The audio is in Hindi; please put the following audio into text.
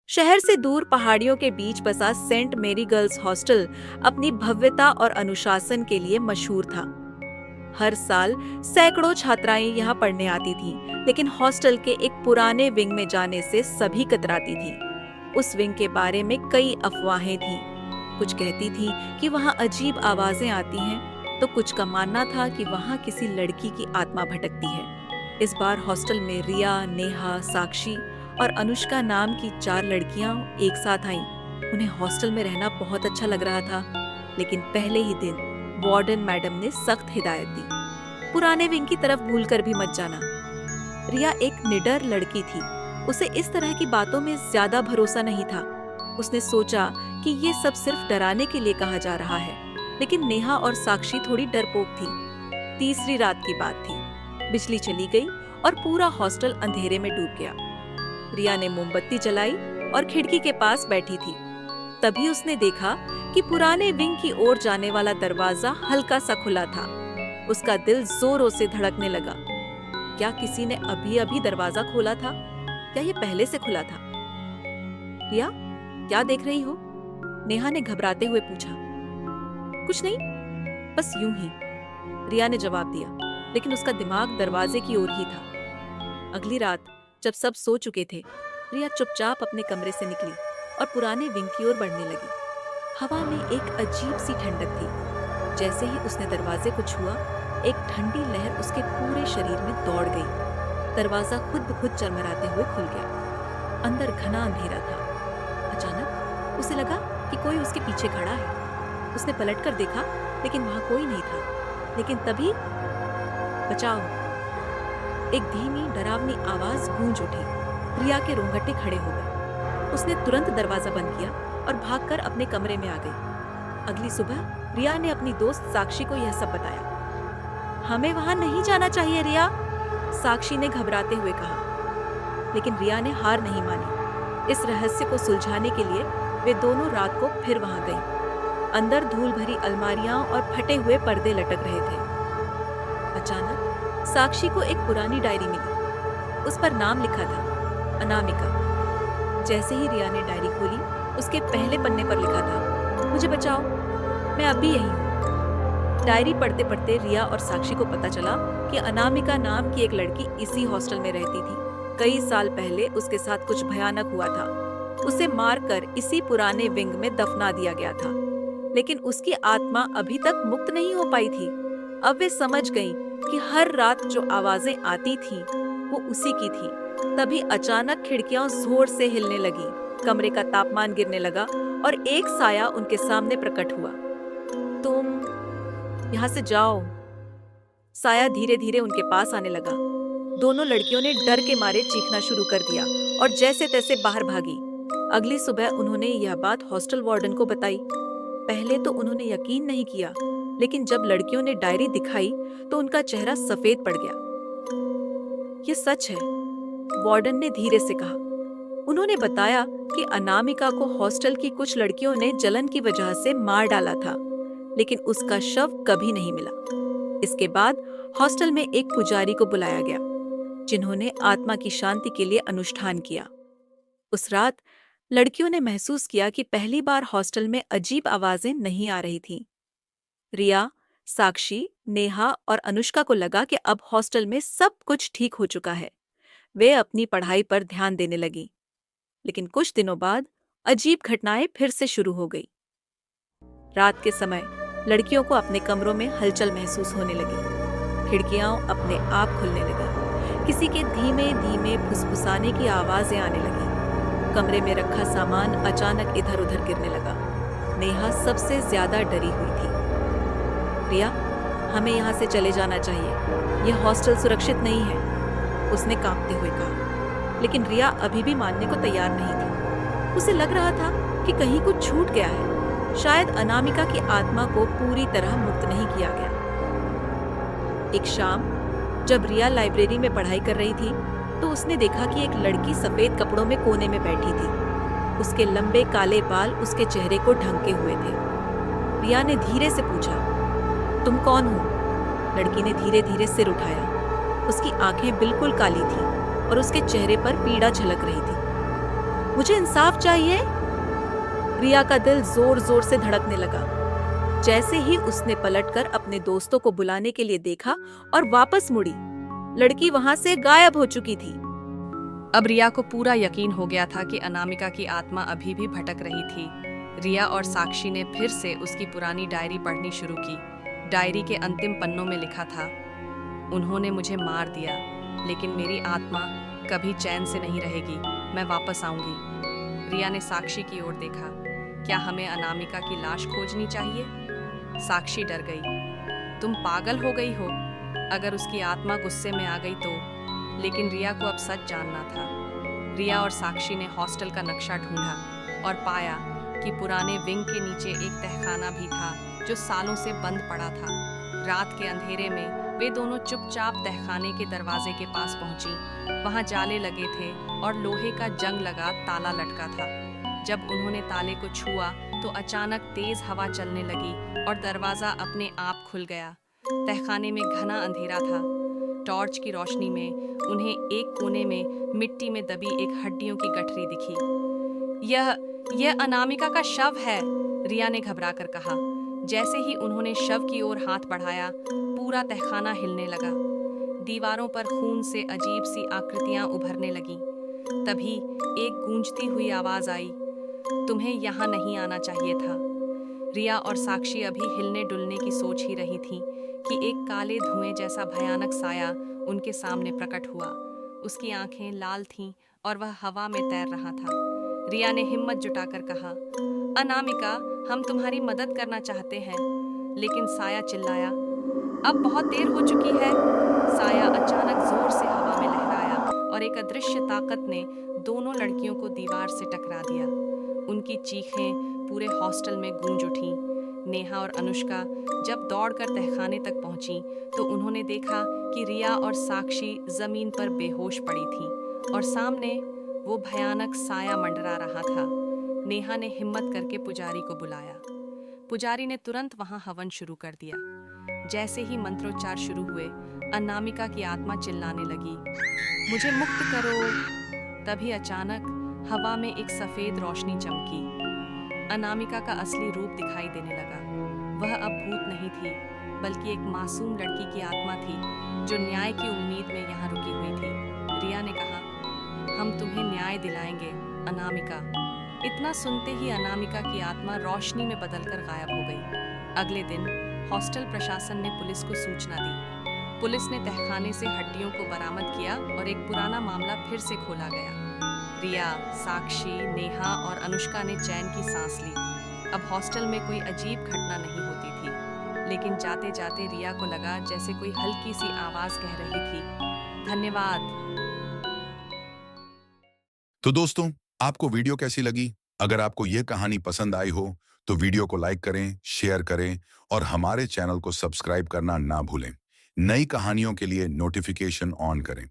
शहर से दूर पहाड़ियों के बीच बसा सेंट मेरी गर्ल्स हॉस्टल अपनी भव्यता और अनुशासन के लिए मशहूर था। हर साल सैकड़ों छात्राएं यहाँ पढ़ने आती थीं, लेकिन हॉस्टल के एक पुराने विंग में जाने से सभी कतराती थीं। उस विंग के बारे में कई अफवाहें थीं। कुछ कहती थीं कि वहाँ अजीब आवाजें आती हैं, तो कुछ का मानना था कि वहाँ किसी लड़की की आत्मा भटकती है। इस बार हॉस्टल में रिया, नेहा, साक्षी और अनुष्का नाम की 4 लड़कियां एक साथ आईं। उन्हें हॉस्टल में रहना बहुत अच्छा लग रहा था, लेकिन पहले ही दिन वार्डन मैडम ने सख्त हिदायत दी, पुराने विंग की तरफ भूलकर भी मत जाना। रिया एक निडर लड़की थी, उसे इस तरह की बातों में ज्यादा भरोसा नहीं था। उसने सोचा कि ये सब सिर्फ डराने के लिए कहा जा रहा है, लेकिन नेहा और साक्षी थोड़ी डरपोक थी। तीसरी रात की बात थी, बिजली चली गई और पूरा हॉस्टल अंधेरे में डूब गया। रिया ने मोमबत्ती जलाई और खिड़की के पास बैठी थी। तभी उसने देखा कि पुराने विंग की ओर जाने वाला दरवाजा हल्का सा खुला था। उसका दिल जोरों से धड़कने लगा। क्या किसी ने अभी अभी दरवाजा खोला था या ये पहले से खुला था? रिया, क्या देख रही हो? नेहा ने घबराते हुए पूछा। कुछ नहीं, बस यूं ही, रिया ने जवाब दिया, लेकिन उसका दिमाग दरवाजे की ओर ही था। अगली रात जब सब सो चुके थे, रिया चुपचाप अपने कमरे से निकली और पुराने विंग की ओर बढ़ने लगी। हवा में एक अजीब सी ठंडक थी। जैसे ही उसने दरवाजे को छुआ, एक ठंडी लहर उसके पूरे शरीर में दौड़ गई। दरवाजा खुद ब खुद चरमराते हुए खुल गया। अंदर घना अंधेरा था। अचानक उसे लगा कि कोई उसके पीछे खड़ा है। उसने पलटकर देखा, लेकिन वहां कोई नहीं था। लेकिन तभी बचाओ! एक धीमी डरावनी आवाज गूंज उठी। रिया के रोंगटे खड़े हो गए। उसने तुरंत दरवाजा बंद किया और भागकर अपने कमरे में आ गई। अगली सुबह रिया ने अपनी दोस्त साक्षी को यह सब बताया। हमें वहां नहीं जाना चाहिए रिया, साक्षी ने घबराते हुए कहा। लेकिन रिया ने हार नहीं मानी। इस रहस्य को सुलझाने के लिए वे दोनों रात को फिर वहां गईं। अंदर धूल भरी अलमारियां और फटे हुए पर्दे लटक रहे थे। अचानक साक्षी को एक पुरानी डायरी मिली। उस पर नाम लिखा था, अनामिका। जैसे ही रिया ने डायरी खोली, उसके पहले पन्ने पर लिखा था, मुझे बचाओ, मैं अब भी यही हूँ। डायरी पढ़ते पढ़ते रिया और साक्षी को पता चला कि अनामिका नाम की एक लड़की इसी हॉस्टल में रहती थी। कई साल पहले उसके साथ कुछ भयानक हुआ था। उसे मारकर इसी पुराने विंग में दफना दिया गया था, लेकिन उसकी आत्मा अभी तक मुक्त नहीं हो पाई थी। अब वे समझ गईं कि हर रात जो आवाजें आती थीं, वो उसी की थी। तभी अचानक खिड़कियां जोर से हिलने लगी, कमरे का तापमान गिरने लगा और एक साया उनके सामने प्रकट हुआ। तुम यहाँ से जाओ। साया धीरे धीरे उनके पास आने लगा। दोनों लड़कियों ने डर के मारे चीखना शुरू कर दिया और जैसे तैसे बाहर भागी। अगली सुबह उन्होंने यह बात हॉस्टल वार्डन को बताई। पहले तो उन्होंने यकीन नहीं किया, लेकिन जब लड़कियों ने डायरी दिखाई तो उनका चेहरा सफेद पड़ गया। ये सच है, वार्डन ने धीरे से कहा। उन्होंने बताया कि अनामिका को हॉस्टल की कुछ लड़कियों ने जलन की वजह से मार डाला था, लेकिन उसका शव कभी नहीं मिला। इसके बाद हॉस्टल में एक पुजारी को बुलाया गया, जिन्होंने आत्मा की शांति के लिए अनुष्ठान किया। उस रात लड़कियों ने महसूस किया कि पहली बार हॉस्टल में अजीब आवाजें नहीं आ रही थीं। रिया, साक्षी, नेहा और अनुष्का को लगा कि अब हॉस्टल में सब कुछ ठीक हो चुका है। वे अपनी पढ़ाई पर ध्यान देने लगी। लेकिन कुछ दिनों बाद अजीब घटनाएं फिर से शुरू हो गई। रात के समय लड़कियों को अपने कमरों में हलचल महसूस होने लगी। खिड़कियां अपने आप खुलने लगी। किसी के धीमे धीमे फुसफुसाने की आवाजें आने लगी। कमरे में रखा सामान अचानक इधर उधर गिरने लगा। नेहा सबसे ज्यादा डरी हुई थी। रिया, हमें यहाँ से चले जाना चाहिए, यह हॉस्टल सुरक्षित नहीं है, उसने कांपते हुए कहा। लेकिन रिया अभी भी मानने को तैयार नहीं थी। उसे लग रहा था कि कहीं कुछ छूट गया है। शायद अनामिका की आत्मा को पूरी तरह मुक्त नहीं किया गया। एक शाम जब रिया लाइब्रेरी में पढ़ाई कर रही थी, तो उसने देखा कि एक लड़की सफेद कपड़ों में कोने में बैठी थी। उसके लंबे काले बाल उसके चेहरे को ढंके हुए थे। रिया ने धीरे से पूछा, तुम कौन हो? लड़की ने धीरे धीरे सिर उठाया। उसकी आंखें बिल्कुल काली थीं और उसके चेहरे पर पीड़ा झलक रही थी। मुझे इंसाफ चाहिए। रिया का दिल जोर जोर से धड़कने लगा। जैसे ही उसने पलटकर अपने दोस्तों को बुलाने के लिए देखा और वापस मुड़ी, लड़की वहां से गायब हो चुकी थी। अब रिया को पूरा यकीन हो गया था कि अनामिका की आत्मा अभी भी भटक रही थी। रिया और साक्षी ने फिर से उसकी पुरानी डायरी पढ़नी शुरू की। डायरी के अंतिम पन्नों में लिखा था, उन्होंने मुझे मार दिया, लेकिन मेरी आत्मा कभी चैन से नहीं रहेगी, मैं वापस आऊंगी। रिया ने साक्षी की ओर देखा। क्या हमें अनामिका की लाश खोजनी चाहिए? साक्षी डर गई। तुम पागल हो गई हो? अगर उसकी आत्मा गुस्से में आ गई तो? लेकिन रिया को अब सच जानना था। रिया और साक्षी ने हॉस्टल का नक्शा ढूंढा और पाया कि पुराने विंग के नीचे एक तहखाना भी था जो सालों से बंद पड़ा था। रात के अंधेरे में वे दोनों चुपचाप तहखाने के दरवाजे के पास पहुंची। वहां जाले लगे थे और लोहे का जंग लगा ताला लटका था। जब उन्होंने ताले को छुआ तो अचानक तेज हवा चलने लगी और दरवाजा अपने आप खुल गया। तहखाने में घना अंधेरा था। टॉर्च की रोशनी में उन्हें एक कोने में मिट्टी में दबी एक हड्डियों की गठरी दिखी। यह अनामिका का शव है, रिया ने घबराकर कहा। जैसे ही उन्होंने शव की ओर हाथ बढ़ाया, पूरा तहखाना हिलने लगा। दीवारों पर खून से अजीब सी आकृतियां उभरने लगीं। तभी एक गूंजती हुई आवाज आई, तुम्हें यहाँ नहीं आना चाहिए था। रिया और साक्षी अभी हिलने डुलने की सोच ही रही थीं कि एक काले धुएं जैसा भयानक साया उनके सामने प्रकट हुआ। उसकी आंखें लाल थीं और वह हवा में तैर रहा था। रिया ने हिम्मत जुटाकर कहा, अनामिका, हम तुम्हारी मदद करना चाहते हैं। लेकिन साया चिल्लाया, अब बहुत देर हो चुकी है। साया अचानक जोर से हवा में लहराया और एक अदृश्य ताकत ने दोनों लड़कियों को दीवार से टकरा दिया। उनकी चीखें पूरे हॉस्टल में गूंज उठीं। नेहा और अनुष्का जब दौड़कर तहखाने तक पहुंची तो उन्होंने देखा कि रिया और साक्षी जमीन पर बेहोश पड़ी थीं और सामने वो भयानक साया मंडरा रहा था। नेहा ने हिम्मत करके पुजारी को बुलाया। पुजारी ने तुरंत वहां हवन शुरू कर दिया। जैसे ही मंत्रोच्चार शुरू हुए, अनामिका की आत्मा चिल्लाने लगी, मुझे मुक्त करो। तभी अचानक हवा में एक सफेद रोशनी चमकी। अनामिका का असली रूप दिखाई देने लगा। वह अब भूत नहीं थी, बल्कि एक मासूम लड़की की आत्मा थी जो न्याय की उम्मीद में यहाँ रुकी हुई थी। रिया ने कहा, हम तुम्हें न्याय दिलाएंगे, अनामिका। इतना सुनते ही अनामिका की आत्मा रोशनी में बदलकर गायब हो गई। अगले दिन हॉस्टल प्रशासन ने पुलिस को सूचना दी। पुलिस ने तहखाने से हड्डियों को बरामद किया और एक पुराना मामला फिर से खोला गया। रिया, साक्षी, नेहा और अनुष्का ने चैन की सांस ली। अब हॉस्टल में कोई अजीब घटना नहीं होती थी, लेकिन जाते जाते रिया को लगा जैसे कोई हल्की सी आवाज कह रही थी, धन्यवाद। तो दोस्तों, आपको वीडियो कैसी लगी? अगर आपको यह कहानी पसंद आई हो तो वीडियो को लाइक करें, शेयर करें और हमारे चैनल को सब्सक्राइब करना ना भूलें। नई कहानियों के लिए नोटिफिकेशन ऑन करें।